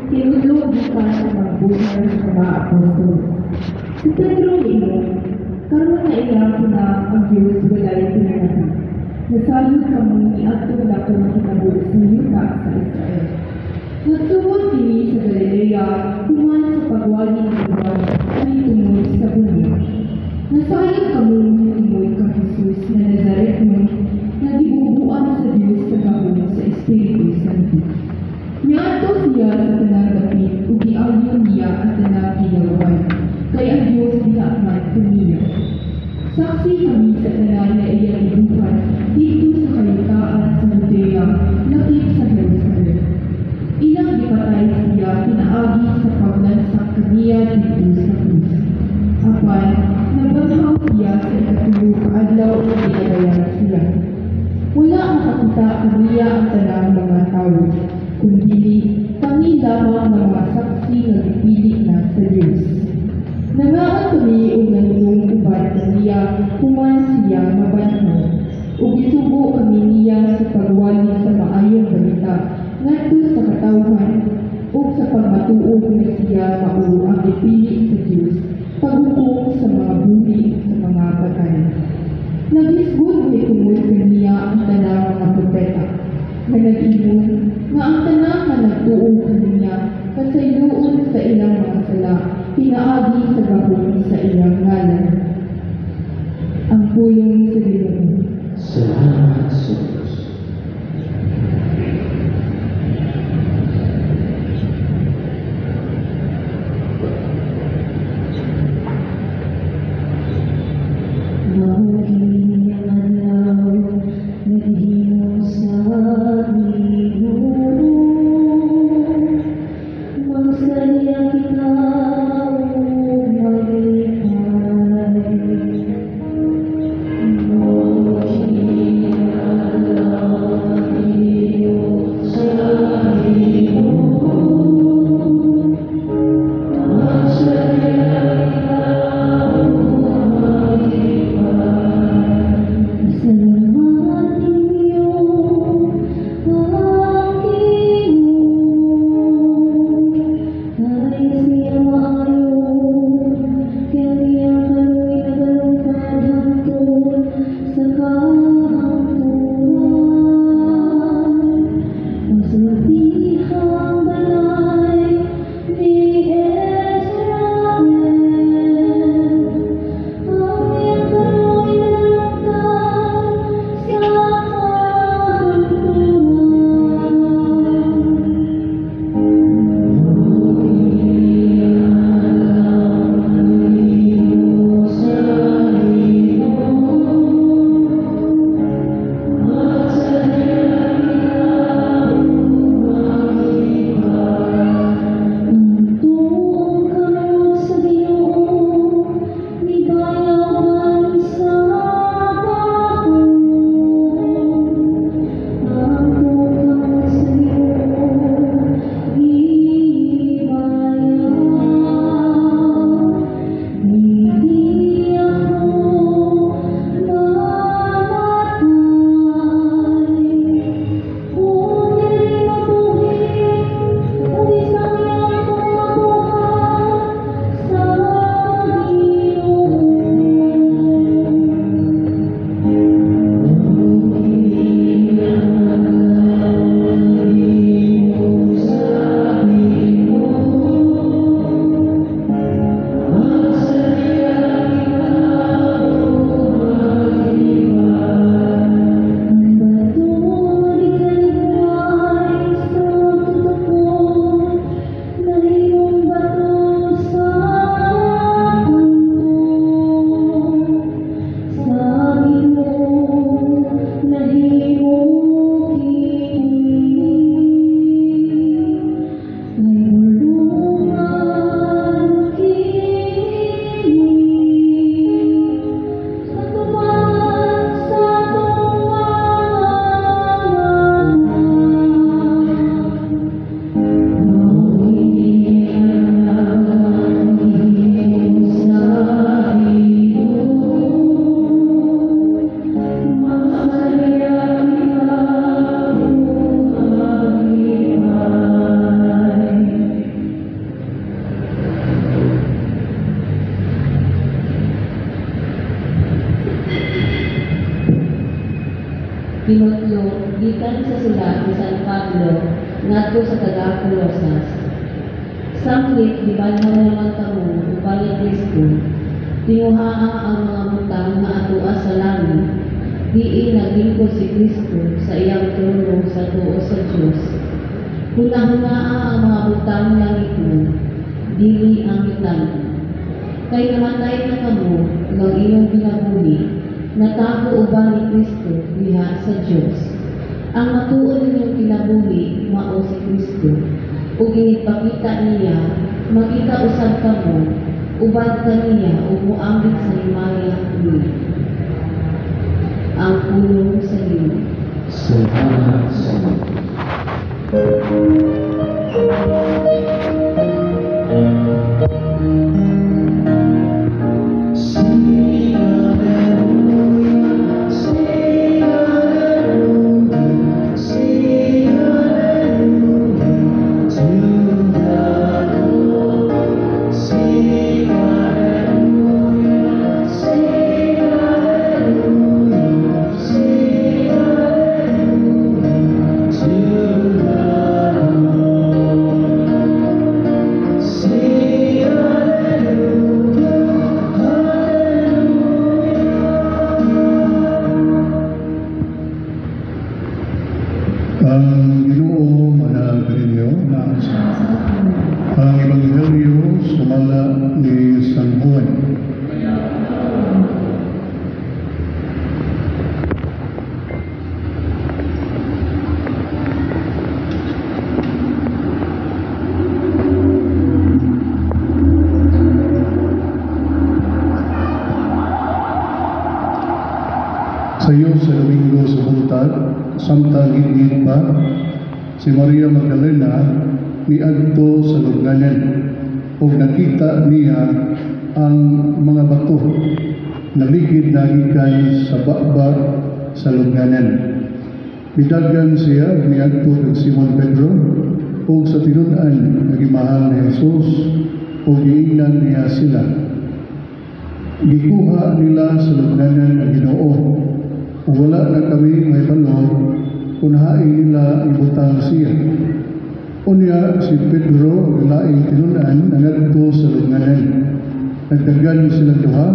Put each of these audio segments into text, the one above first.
Tinutulog ka sa magbuhay sa mga apostol. Si Pedro imo, karon na ilang na ang Diyos walay pinangalan. Nasayon ka mo ni atong dakong kinabuhi sa yuta sa Israel. Nagsugod kini sa Galilea, tuman sa pagwagi ng buwan, ay tungod sa bunyo. Nasayon ka mo ni imoy ka Jesus na Nazaret mo, na gibubuan sa Diyos sa gahong sa Espiritu Santo. Niadto siya sa tanang dapit, ug giagyo niya ang tanang hilawan, kay ang Diyos diha man kaniya. Saksi kami sa tanang na iya gibuhat dito sa kayutaan sa Judea, lakip sa Jerusalem. Ilang gipatay siya pinaagi sa paglansak kaniya dito sa krus. Apan, nabanghaw siya sa ikatulog adlaw ug ginabayan siya. Wala makakita kaniya ang tanang mga tao, kundi kami lamang ng mga saksi na gipili na sa Diyos. Nangaan kami o nanulong ubat kaniya kuman siya mabanhaw, o gisugo kami niya sa pagwali sa maayong balita ngadto sa katawhan o sa pagmatuod na siya mao ang gipili sa Diyos paghukom sa mga buli sa mga patay. Nagisgod ni tungod kaniya ang tanang mga propeta na nag-ingon nga ang tanang na nagtuong kaniya kasayloon sa ilang mga sala pinaagi sa gahong sa ilang ngalan. Ang pulong sa Ginoo. Salamat sa Diyos. Magsaya kita, Pinutlo, gikan sa sulat ni San Pablo, ngadto sa taga-Colosas. Saklit, gibanhaw naman kamo, upay Kristo, tinguhaa ang mga butang na atua sa langit, diin naglingkod si Kristo sa iyang trono sa tuo sa Diyos. Hunahunaa ang mga butang langit mo, dili ang itan. Kay namatay na kamo, ng inyong binabuhi, natago uban ni Kristo diha sa Diyos. Ang matuon ninyong kinabuhi, mao si Kristo, ug ginipakita niya, makita usab kamo, ubad kaniya ug moambit sa himaya niya. Ang pulong sa Ginoo. Salamat sa Diyos. Sing hallelujah, sing hallelujah, sing hallelujah to the Lord. Sing hallelujah, sing hallelujah, sing hallelujah to the Lord. Sing Ang Ginoo managalinyo na ang Ebanghelyo sumala ni San Juan. Sa iyo sa Domingo sa buntag, samtang higit pa, si Maria Magdalena miadto sa lubnganan ug nakita niya ang mga bato naligid na gikan sa baba sa lubnganan. Midagan siya miadto kag Simon Pedro ug sa tinun-an nagimahal ni Jesus ug giingnan niya sila. Gikuha nila sa lubnganan ang Ginoo. Wala na kami may balor kung haing nila ibutang siya. Unya si Pedro ang laing tinunan nangadto sa lubnganan. Nagdagan sila duha,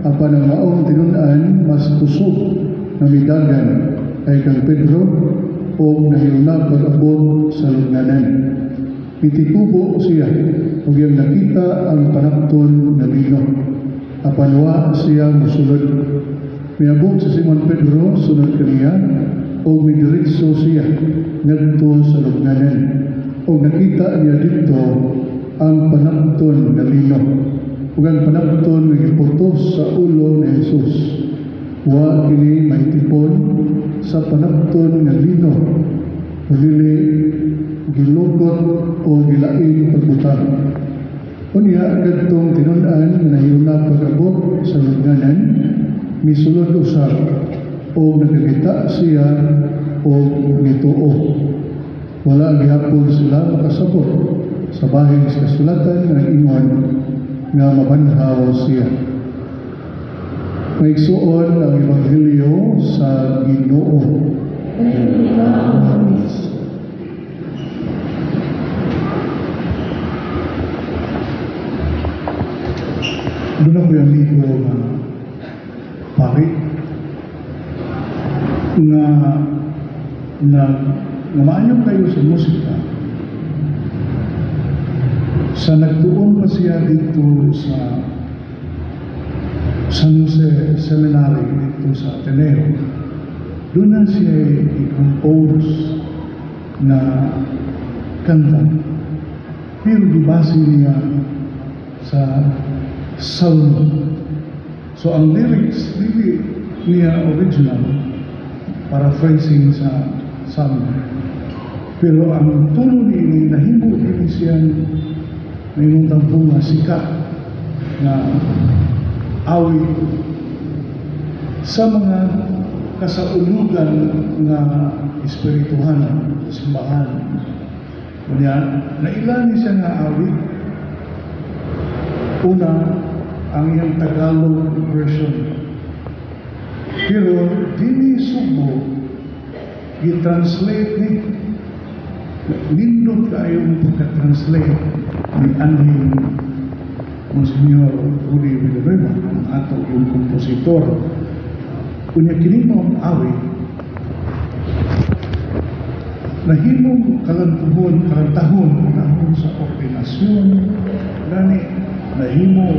apan ang maong tinunan mas kusog na midagan ay kang Pedro o nahilunag pag-abot sa lubnganan. Itikubo siya ug iyang nakita ang panapton na lino. Apan wa siya mosulod. Miabot si Simon Pedro sunod kaniya o midiretso siya ngadto sa lubnganan o nakita niya dito ang panapton na lino ug ang panapton nga giputos sa ulo ni Jesus. Wa kini mahitipon sa panapton nga lino dili gilugot o gilaing pagbutang. Unya kadtong tinun-an nga nahilunag pag-abot sa lubnganan misulod usab o nakakita siya o nituo. Wala gihapon sila makasabot sa bahin sa kasulatan nga ingon nga mabanhaw siya. Maigsuon ang Ebanghelyo sa Ginoo. Doon ako yung amigo na pari na maanyong kayo sa musika. Sa nagtuon pa siya dito sa San Jose Seminary dito sa Ateneo, doon na siya i-compose na kanta. Pero dibase niya sa Salmo. So ang lyrics, hindi niya original, paraphrasing sa Salmo. Pero ang tulo ni nahimo din siyang mayroong tampong na sikat na awit sa mga kasaulugan na espirituhan, simbahan. Kanya, nailan siya nga awit. Una, ang iyang Tagalog version. Pero dili subo i-translate ni nindot kayong pagka-translate ni anhing Monsignor Rudy Villanueva, ang ato yung kompositor. Kunya kini mo ang awit, nahimong karantahon panahon sa ordinasyon, gani nahimo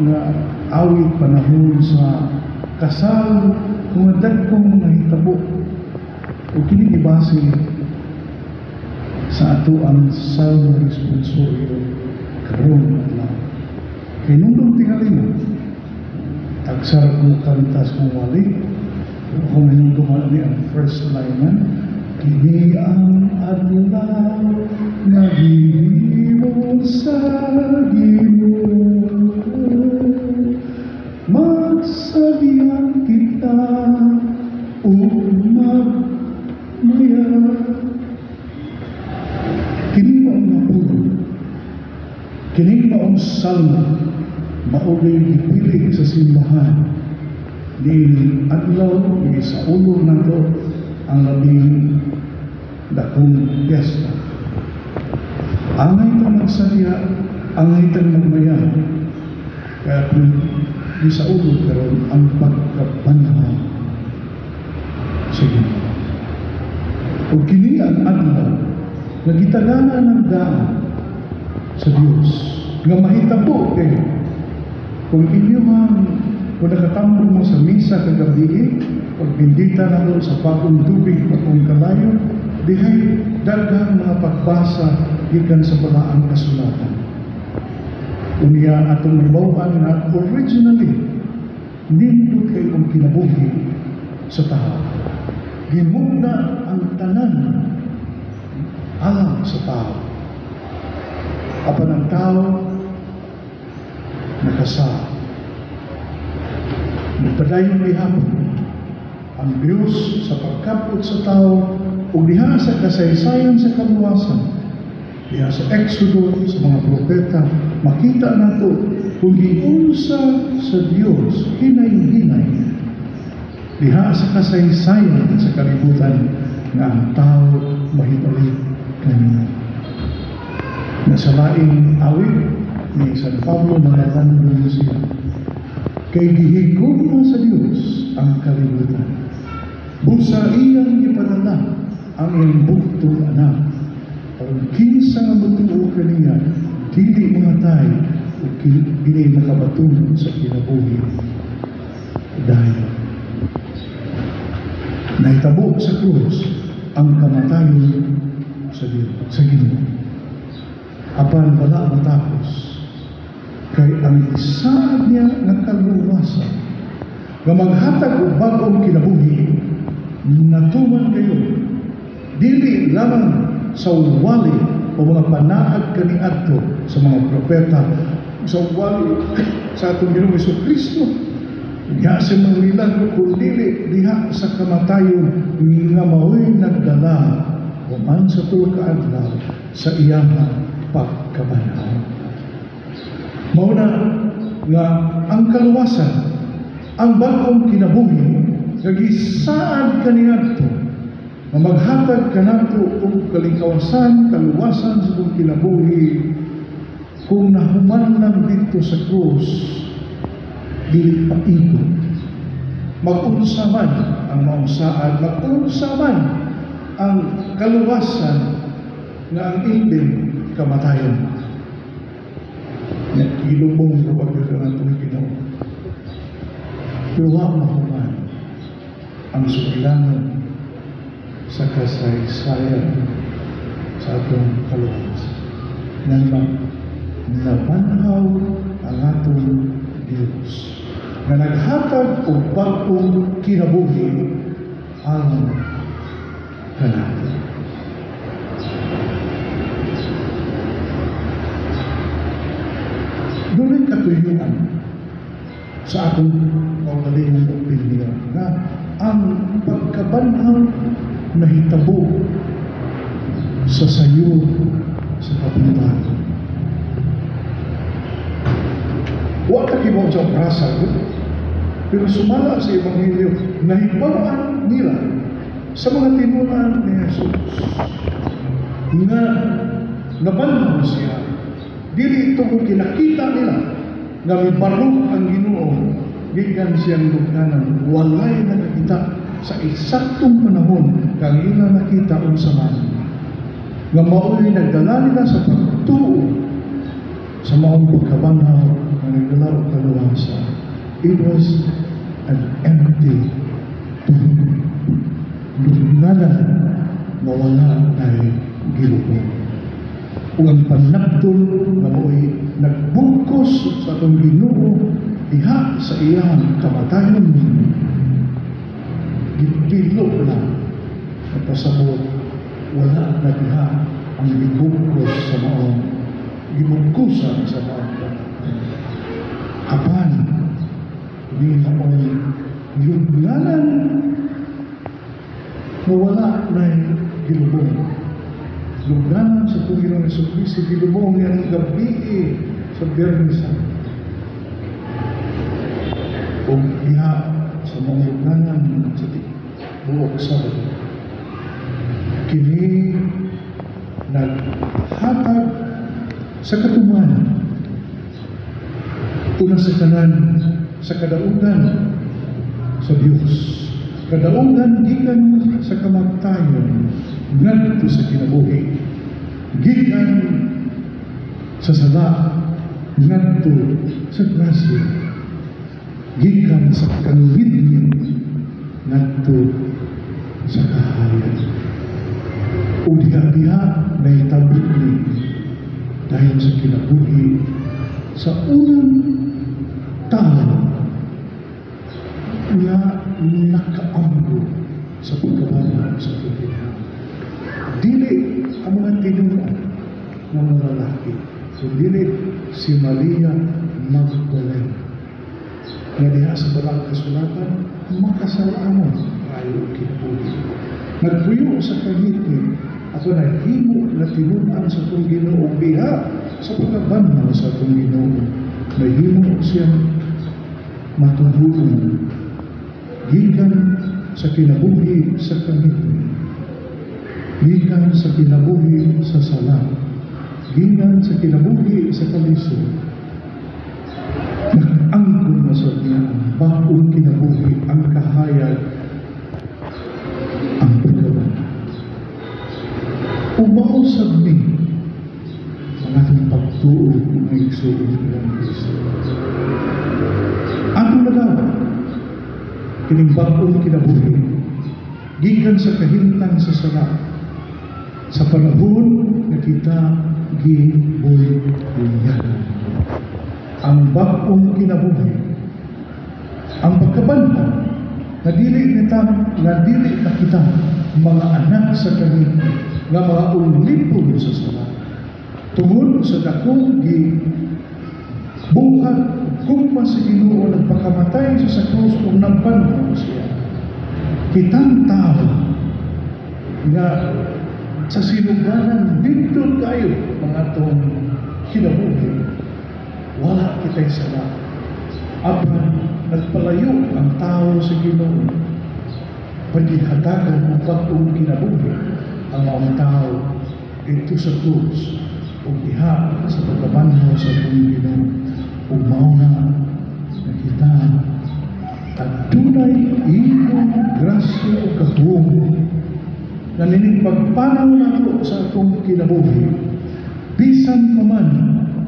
na awit panahon sa kasal, kung dagkong nahitabo. O kini ibase sa ato ang salmo responsorio karon adlaw. Kay nung tingali mo, tagsar ko kantas mo wali, kung nung dumali ang first line na, kini ang adlaw na gihimo sa gimo, magsabihan kita o magmaya. Kini mo ang napuno, kini mo ang salmo, maugay ipilig sa simbahan, di adlaw, di sa ulo na to, ang labing dakong piyesta. Angay itong magsalya, angay itong magmaya. Kaya kung di sa ulo, pero ang pagkapanahon. Sige. O kini ang adlaw, nagitagana ng daan sa Diyos, nga mahitabo kayo. Kung kung nakatambol mo sa misa kagabi, pagbindita na doon sa bagong tubig, bagong kalayo, dihay daghang mga pagbasa gikan sa balaang kasulatan. Unya atong ibawan na originally, nindot kayo ang kinabuhi sa tao. Gimugna ang tanan alam sa tao. Apan ang tao nakasal. Nagpadayon gihapon ang Diyos sa pagkapot sa tao o diha sa kasaysayan sa kaluwasan, diha sa Exodo sa mga propeta, makita nato kung giunsa sa Diyos hinay-hinay diha sa kasaysayan sa kalibutan nga ang tao mahibalik kanina. Nasa laing awit ni San Pablo malatandong siya, kay gihigom mo sa Diyos ang kalibutan. Busa iyang ipadala ang iyang buktong anak. Ang kinsa nga butuo kaniya, dili mangatay o dili nakabatun sa kinabuhi. Dahil nahitabo sa krus ang kamatayon sa Ginoo. Apan wala matapos. Kay ang isaad niya nga kaluwasan nga maghatag og bag-ong kinabuhi, natuman kayo dili lamang sa wali o mga panaag kaniadto sa mga propeta, sa wali sa atong Ginoong Jesucristo, nga sa mga milagro kundi diha sa kamatayon nga mao'y nagdala o man sa tuwa ka adlaw sa iyang pagkabanhaw. Mauna nga ang kaluwasan, ang bagong kinabuhi, nagisaad kaniadto, na maghatag kanato og kalikawasan, kaluwasan sa kong kinabuhi, kung nahuman lang dito sa krus, dili paikot. Mag-unsa man ang maunsaad, mag-unsa man ang kaluwasan nga ang ilbing kamatayon. Ilubong ko pagkakaroon ng Ginoo. Pero wag mahuman ang sukilanan sa kasaysayan sa atong kaluwasan. Nang nabanhaw ang atong Diyos na naghatag o bagong kinabuhi alang kanatin. Doon katuyuan sa atong kaugalingong opinyon na ang pagkabanhaw na hitabo sa sayo sa kapuntahan. Wala kibaw sa prasa, pero sumala sa Ebanghelyo, nahibawan nila sa mga tinulaan ni Jesus nga nabanhaw siya. Dili ito kung kinakita nila nga mibarog ang Ginoo, gikan siyang lugnanan. Walay nakakita sa eksaktong panahon kang ila nakita unsa man nga mao'y nagdala nila sa pagtuo sa maong pagkabanhaw na nagdala o kaluwasa. It was an empty tomb. Lugnanan na wala na'y Ginoo. Kung ang panagtol na mo'y nagbungkos sa itong Ginoo diha sa iyang kamatayon, gipilo na at pasabot wala na diha ang gibungkos sa maong gibungkusan sa maong apan hindi maong lugnanan na wala na'y gilubong. Lugnanan sa Panginoon Jesucristo, gilubong niya ng gabi sa Biyernes Santo. O diha sa mga lugnanan sa buok Sabado, kini naghatag sa katumanan, una sa kanan sa kadaugan sa Diyos, kadaugan gikan sa kamatayon ngadto sa kinabuhi, gikan sa sala ngadto sa grasya, gikan sa kalwidin ngadto sa kahayan. O diha-diha na itabot ni dahil sa kinabuhi sa unang tao na nakaamgo sa pagkabanhaw sa pagkabanhaw. Dili ang mga tinulaan ng mga lalaki, kundi si Maria Magdalena. Nga diha sa balang kasulatan, makasalanan tayo kinabuhi. Nagpuyo sa kangitid, ako naghimo na tinulaan sa itong Ginoo diha sa pagkabanhaw sa itong Ginoo. Nahimo siyang matubuon gikan sa kinabuhi sa kangitid, gikan sa kinabuhi sa sala, gikan sa kinabuhi sa kalisod. Nag-angkon na sa niya ang bagong kinabuhi, ang kahayag, ang pagkabanhaw. Umausap ni ang ating pagtuo ng igsoon ng Kristo. Ano na daw? Kining bagong kinabuhi, gikan sa kahintang sa sala, sa panahon na kita gibuhay-buhayan. Ang bagong kinabuhi, ang pagkabanhaw, na dili na kita mga anak sa kanya, nga mga ulipon sa sala, tungod sa dakong buhat kung pa sa Ginoo nagpakamatay sa krus kung nagbanhaw siya. Kitang tao nga sa sinuganan dito kayo mga itong kinabuhi, wala kita'y sala. Apan nagpalayo ang tao sa Ginoo, paghihatagan ang bagong kinabuhi ang mga tao dito sa krus o diha sa pagkabanhaw sa Ginoo. Umaw na nakita at tunay ikong grasya o kahung na ninipagpanaw na ito sa atong kinabuhi. Bisan pa man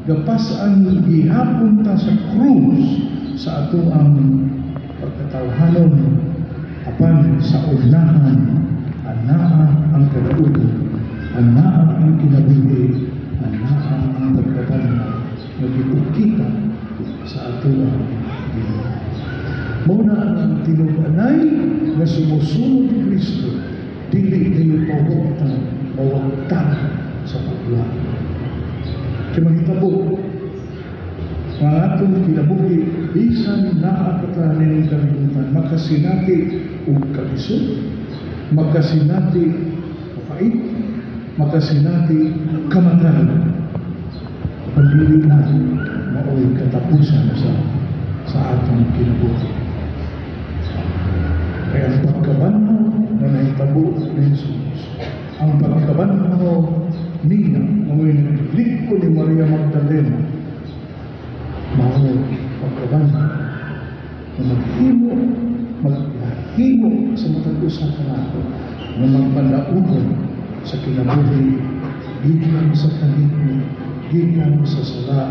gapas ang ihapon ta sa krus sa atong ang pagkatawhanon, apan sa unahan anaa ang kadaugan, anaa ang kinabuhi, anaa ang pagkabanhaw na gipukita sa atong Ginoo. Muna ang tinuganay na sumusunod ni Kristo, dili kayo mawagtang sa pagla. Kaya mahitabo, mga atong kinabuhi, bisan naakatanin ng kalimutan, makasinati o kalisod, makasinati mapait, makasinati kamatayan. Pagdili na mao'y katapusan sa atong kinabuhi. Kaya ang pagkabanhaw na nahitabo ni Jesus. Ang pagkabanhaw niya na may nagliko ni Maria Magdalena, mao pagkabanhaw na maghimo sa matag usa ka nato na magpalaugon sa kinabuhi, gikan sa kaligni, gikan sa sala,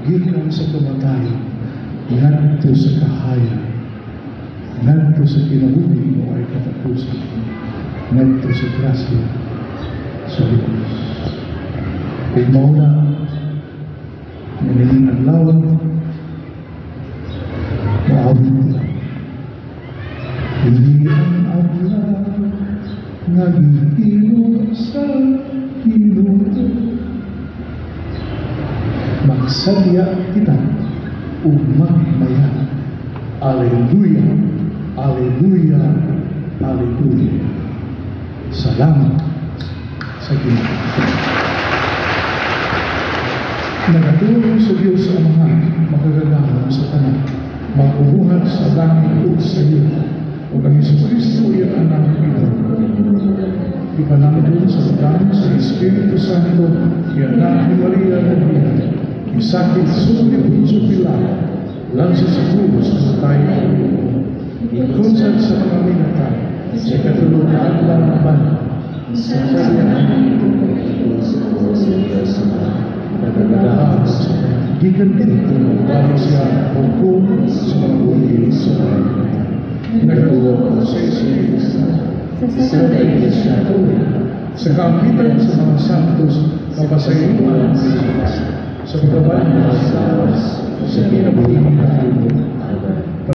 gikan sa kamatayon, ngadto sa kahaya, ngadto sa kinabuhi mo ay katapusan, ngadto sa grasya sa Diyos. Kung mauna naniling adlawan, maawit nila. Hindi ang adlaw nagihino sa Ginoo. Magsadya kita o magmaya. Alleluia, Alleluia, Alleluia. Salamat sa Ginoo. Nagatulong sa Diyos Amahan, magagagamon sa tanan, mag-ubuhat sa langit o sa iyo. O kang Jesucristo ay ang anak ito. Ipanangin sa pagkain sa Espiritu Santo, ianak ni Maria Regina, isakit sulit sa pilar, lansas sa kubos sa tayo, ikonsad sa mga minatay, sa katulungan lang naman, sa kanyang nagagahal sa gikan dito, para siya hukum sa mga uli sa mga nagagawa sa Espiritu sa Iglesia sa kapitan sa mga santos kapasayuan sa pagkaban ng asawas sa kinabuhi ng